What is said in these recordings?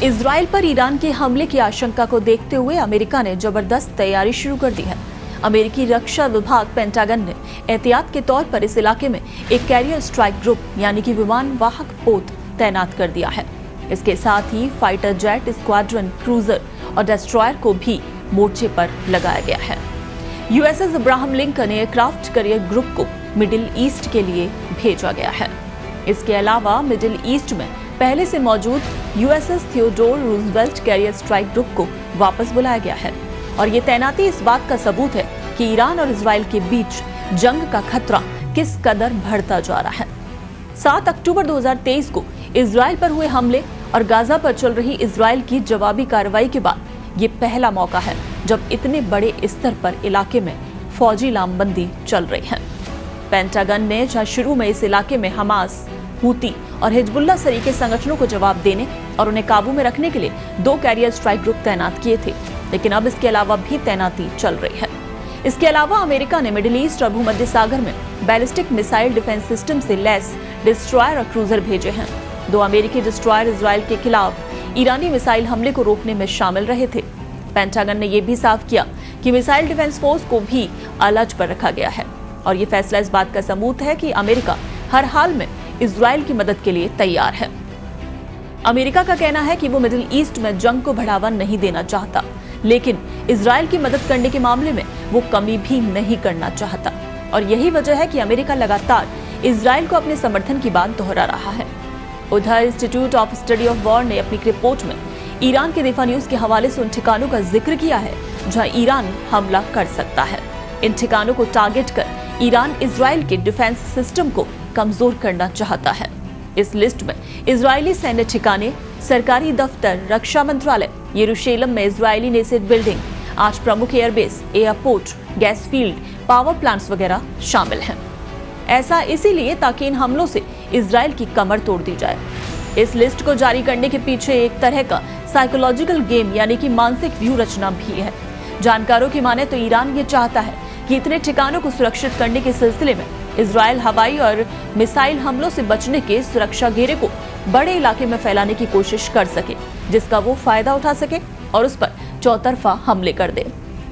Israel पर Iran के हमले की आशंका को देखते हुए अमेरिका ने जबरदस्त तैयारी शुरू कर दी है। अमेरिकी रक्षा विभाग पेंटागन ने एहतियात के तौर पर इस इलाके में एक कैरियर स्ट्राइक ग्रुप यानी कि विमान वाहक पोत तैनात कर दिया है। इसके साथ ही फाइटर जेट स्क्वाड्रन, क्रूजर और डेस्ट्रॉयर को भी मोर्चे पर लगाया गया है। USS Abraham Lincoln aircraft carrier group को मिडिल ईस्ट के लिए भेजा गया है। इसके अलावा मिडिल ईस्ट में पहले से मौजूद USS Theodore Roosevelt carrier strike group को वापस बुलाया गया है और ये तैनाती इस बात का सबूत है कि ईरान और इजराइल के बीच जंग का खतरा किस कदर बढ़ता जा रहा है। 7 अक्टूबर 2023 को इजराइल पर हुए हमले और गाजा पर चल रही इजराइल की जवाबी कार्रवाई के बाद ये पहला मौका है जब इतने बड़े स्तर पर इलाके में फौजी लामबंदी चल रही है। पेंटागन ने जहां शुरू में इस इलाके में हमास, हूती और हिजबुल्लाह सरीके संगठनों को जवाब देने और उन्हें काबू में रखने के लिए 2 कैरियर स्ट्राइक ग्रुप तैनात किए थे, लेकिन अब इसके अलावा भी तैनाती चल रही है। इसके अलावा अमेरिका ने मिडिल ईस्ट और भूमध्य सागर में बैलिस्टिक मिसाइल डिफेंस सिस्टम से लैस डिस्ट्रॉयर और क्रूजर भेजे हैं। 2 अमेरिकी डिस्ट्रॉयर इजराइल के खिलाफ ईरानी मिसाइल हमले को रोकने में शामिल रहे थे। पेंटागन ने यह भी साफ किया कि मिसाइल डिफेंस फोर्स को भी अलर्ट पर रखा गया है और ये फैसला इस बात का सबूत है कि अमेरिका हर हाल में इजराइल की मदद के लिए तैयार है। अमेरिका का कहना है कि वो मिडिल ईस्ट में जंग को बढ़ावा नहीं देना चाहता, लेकिन इजराइल की मदद करने के मामले में वो कमी भी नहीं करना चाहता और यही वजह है कि अमेरिका लगातार इजराइल को अपने समर्थन की बात दोहरा रहा है। उधर institute of study of war ने अपनी रिपोर्ट में ईरान के दिफा न्यूज के हवाले से उन ठिकानों का जिक्र किया है जहां ईरान हमला कर सकता है। इन ठिकानों को टारगेट कर ईरान इजराइल के डिफेंस सिस्टम को कमजोर करना चाहता है। इस लिस्ट में इजरायली सैन्य ठिकाने, सरकारी दफ्तर, रक्षा मंत्रालय, यरूशलेम में इजरायली नेसेड बिल्डिंग, 8 प्रमुख airbase, airport, gas field, power plants वगैरह शामिल हैं। ऐसा इसीलिए ताकि इन हमलों से इजराइल की कमर तोड़ दी जाए। इस लिस्ट को जारी करने के पीछे एक तरह का साइकोलॉजिकल गेम यानी कि मानसिक व्यू रचना भी है। जानकारों की माने तो ईरान ये चाहता है कि इतने ठिकानों को सुरक्षित करने के सिलसिले में इजराइल हवाई और मिसाइल हमलों से बचने के सुरक्षा घेरे को बड़े इलाके में फैलाने की कोशिश कर सके, जिसका वो फायदा उठा सके और उस पर चौतरफा हमले कर दे।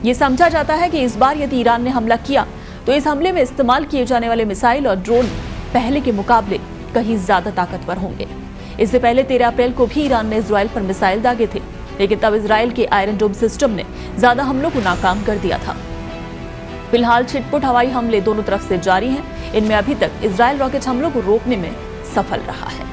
ये समझा जाता है कि इस बार यदि ईरान ने हमला किया तो इस हमले में इस्तेमाल किए जाने वाले मिसाइल और ड्रोन पहले के मुकाबले कहीं ज्यादा ताकतवर होंगे। इससे पहले 13 अप्रैल को भी ईरान ने इजराइल पर मिसाइल दागे थे, लेकिन तब इजराइल के आयरन डोम सिस्टम ने ज्यादा हमलों को नाकाम कर दिया था। फिलहाल छिटपुट हवाई हमले दोनों तरफ से जारी हैं। इनमें अभी तक इजराइल रॉकेट हमलों को रोकने में सफल रहा है।